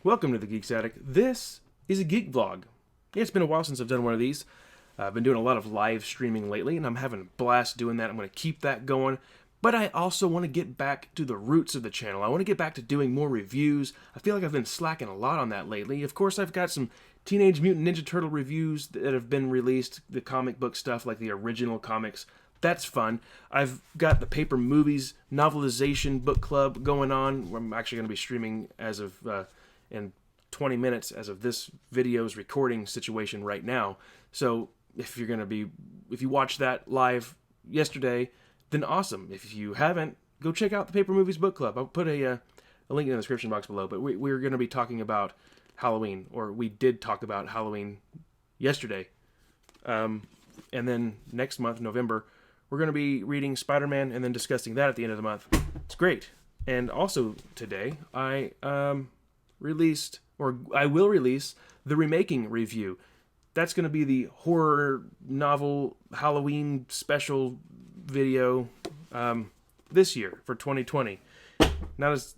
Welcome to the Geek Static. This is a geek vlog. Yeah, it's been a while since I've done one of these. I've been doing a lot of live streaming lately, and I'm having a blast doing that. I'm going to keep that going. But I also want to get back to the roots of the channel. I want to get back to doing more reviews. I feel like I've been slacking a lot on that lately. Of course, I've got some Teenage Mutant Ninja Turtle reviews that have been released, the comic book stuff, like the original comics. That's fun. I've got the Paper Movies novelization book club going on. I'm actually going to be streaming as of in 20 minutes as of this video's recording situation right now. So if you watched that live yesterday, then awesome. If you haven't, go check out the Paper Movies book club. I'll put a link in the description box below. But we're going to be talking about Halloween, or we did talk about Halloween yesterday. And then next month, November, we're going to be reading Spider-Man and then discussing that at the end of the month. It's great. And also today, I will release the remaking review. That's going to be the horror novel Halloween special video this year for 2020. Not as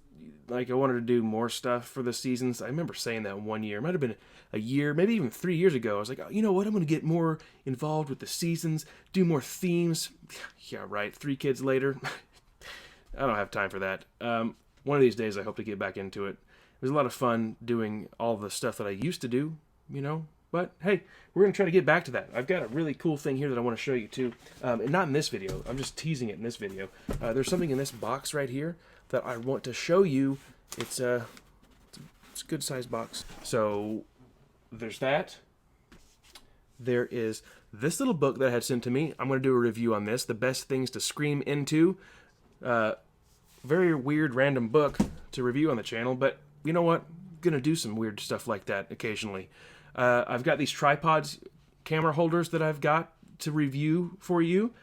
like I wanted to do more stuff for the seasons. I remember saying that one year. It might have been a year, maybe even 3 years ago. I was like, oh, you know what? I'm going to get more involved with the seasons, do more themes. Yeah, right. 3 kids later. I don't have time for that. One of these days, I hope to get back into it. It was a lot of fun doing all the stuff that I used to do, you know. But, hey, we're going to try to get back to that. I've got a really cool thing here that I want to show you, too. And not in this video. I'm just teasing it in this video. There's something in this box right here that I want to show you. It's a good-sized box. So, there's that. There is this little book that I had sent to me. I'm going to do a review on this. The Best Things to Scream Into. Very weird, random book to review on the channel, but you know what? I'm going to do some weird stuff like that occasionally. I've got these tripods, camera holders that I've got to review for you.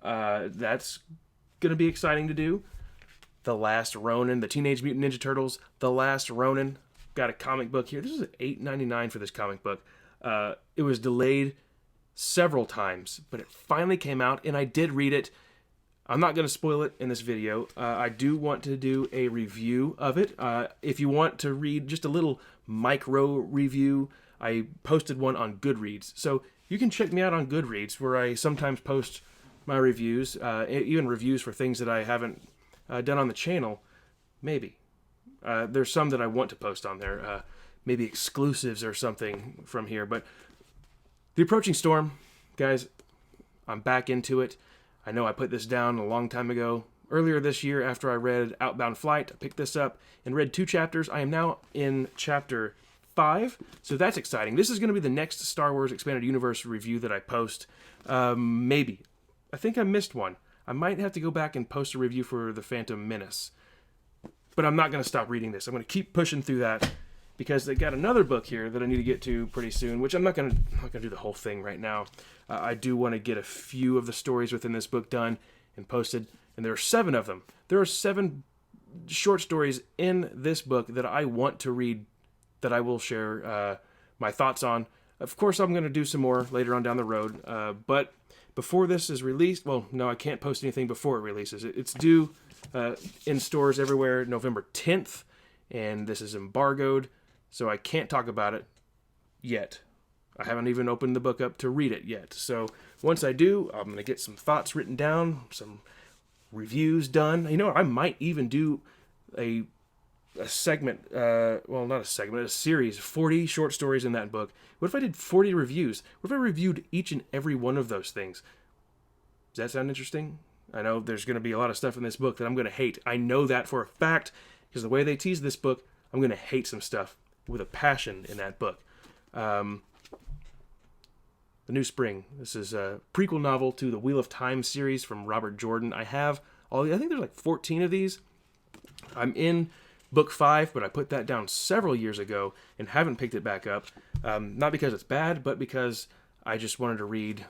That's going to be exciting to do. The Last Ronin, the Teenage Mutant Ninja Turtles, The Last Ronin. Got a comic book here. This is $8.99 for this comic book. It was delayed several times, but it finally came out, and I did read it. I'm not going to spoil it in this video. I do want to do a review of it. If you want to read just a little micro review, I posted one on Goodreads. So you can check me out on Goodreads, where I sometimes post my reviews, even reviews for things that I haven't done on the channel. Maybe. There's some that I want to post on there. Maybe exclusives or something from here. But The Approaching Storm, guys, I'm back into it. I know I put this down a long time ago. Earlier this year, after I read Outbound Flight, I picked this up and read 2 chapters. I am now in chapter 5, so that's exciting. This is going to be the next Star Wars Expanded Universe review that I post. Maybe. I think I missed one. I might have to go back and post a review for The Phantom Menace. But I'm not going to stop reading this. I'm going to keep pushing through that, because they got another book here that I need to get to pretty soon, which I'm not going to do the whole thing right now. I do want to get a few of the stories within this book done and posted, and there are 7 of them. There are 7 short stories in this book that I want to read, that I will share my thoughts on. Of course, I'm going to do some more later on down the road, but before this is released, well, no, I can't post anything before it releases. It's due in stores everywhere November 10th, and this is embargoed, so I can't talk about it yet. I haven't even opened the book up to read it yet. So once I do, I'm going to get some thoughts written down, some reviews done. You know, I might even do a segment, well, not a segment, a series, 40 short stories in that book. What if I did 40 reviews? What if I reviewed each and every one of those things? Does that sound interesting? I know there's going to be a lot of stuff in this book that I'm going to hate. I know that for a fact, because the way they tease this book, I'm going to hate some stuff with a passion in that book. The New Spring. This is a prequel novel to the Wheel of Time series from Robert Jordan. I think there's like 14 of these. I'm in book 5, but I put that down several years ago and haven't picked it back up. Not because it's bad, but because I just wanted to read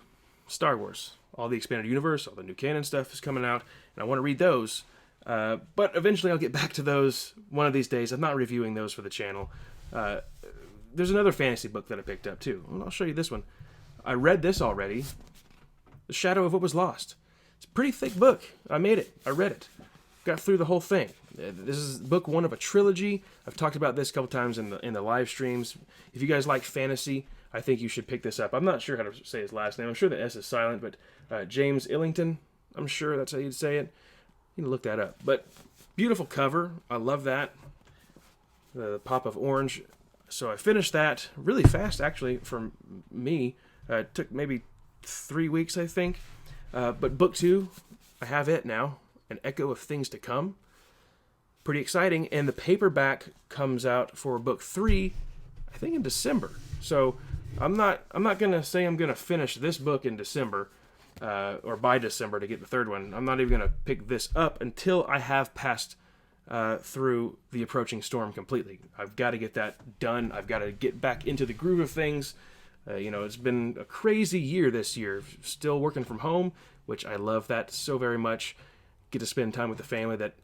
Star Wars. All the expanded universe, all the new canon stuff is coming out, and I want to read those. But eventually I'll get back to those one of these days. I'm not reviewing those for the channel. There's another fantasy book that I picked up too. I'll show you this one. I read this already. The Shadow of What Was Lost. It's a pretty thick book. I made it. I read it. got through the whole thing. This is book 1 of a trilogy. I've talked about this a couple times in the live streams. If you guys like fantasy, I think you should pick this up. I'm not sure how to say his last name. I'm sure the S is silent, but James Illington, I'm sure that's how you'd say it. You can look that up. But beautiful cover. I love that. The pop of orange. So I finished that really fast, actually, for me. It took maybe 3 weeks, I think. But book 2, I have it now. An Echo of Things to Come. Pretty exciting. And the paperback comes out for book 3, I think in December. So I'm not gonna say I'm gonna finish this book in December, or by December to get the third one. I'm not even gonna pick this up until I have passed through The Approaching Storm completely. I've got to get that done. I've got to get back into the groove of things. It's been a crazy year this year. Still working from home, which I love that so very much. Get to spend time with the family that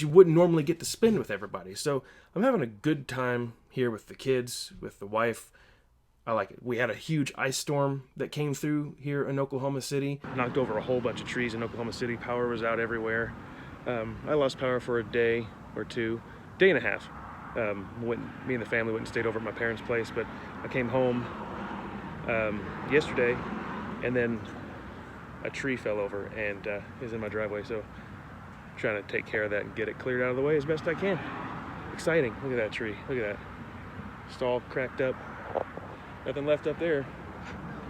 you wouldn't normally get to spend with everybody. So I'm having a good time here with the kids, with the wife. I like it. We had a huge ice storm that came through here in Oklahoma City. Knocked over a whole bunch of trees in Oklahoma City. Power was out everywhere. I lost power for a day or two, day and a half. Me and the family went and stayed over at my parents' place, but I came home yesterday, and then a tree fell over and is in my driveway, so I'm trying to take care of that and get it cleared out of the way as best I can. Exciting. Look at that tree. Look at that. It's all cracked up. Nothing left up there.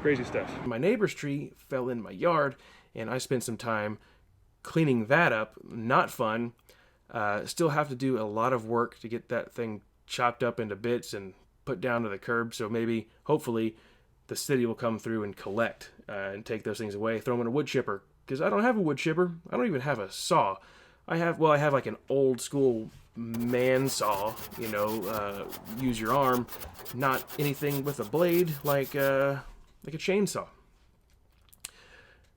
Crazy stuff. My neighbor's tree fell in my yard, and I spent some time cleaning that up. Not fun. Still have to do a lot of work to get that thing chopped up into bits and put down to the curb, so maybe, hopefully, the city will come through and collect and take those things away, throw them in a wood chipper, because I don't have a wood chipper. I don't even have a saw. I have like an old school man saw, use your arm, not anything with a blade like a chainsaw.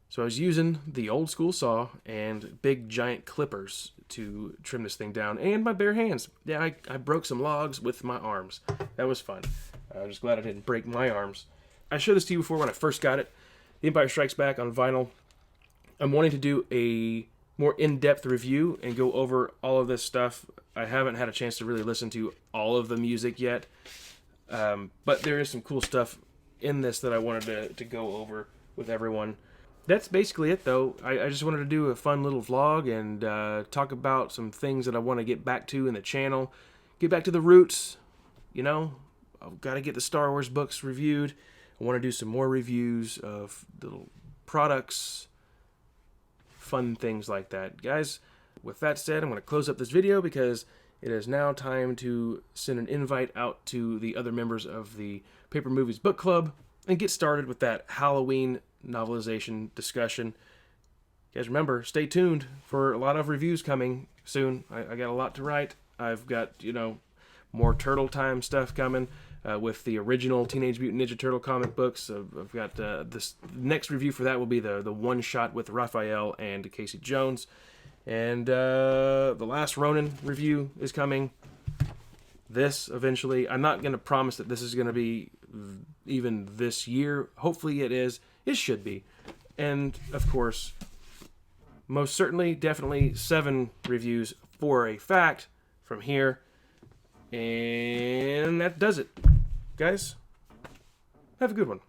So I was using the old school saw and big giant clippers to trim this thing down, and my bare hands. Yeah, I broke some logs with my arms. That was fun. I'm just glad I didn't break my arms. I showed this to you before when I first got it. The Empire Strikes Back on vinyl. I'm wanting to do a more in-depth review and go over all of this stuff. I haven't had a chance to really listen to all of the music yet, but there is some cool stuff in this that I wanted to go over with everyone. That's basically it, though. I just wanted to do a fun little vlog and talk about some things that I want to get back to in the channel. Get back to the roots, I've got to get the Star Wars books reviewed. I want to do some more reviews of little products, fun things like that. Guys, with that said, I'm going to close up this video because it is now time to send an invite out to the other members of the Paper Movies Book Club and get started with that Halloween novelization discussion. Guys, remember, stay tuned for a lot of reviews coming soon. I got a lot to write. I've got, more Turtle Time stuff coming. With the original Teenage Mutant Ninja Turtle comic books. I've got this next review for that will be the one shot with Raphael and Casey Jones. And the Last Ronin review is coming. This eventually. I'm not going to promise that this is going to be even this year. Hopefully it is. It should be. And of course, most certainly, definitely 7 reviews for a fact from here. And that does it. Guys, have a good one.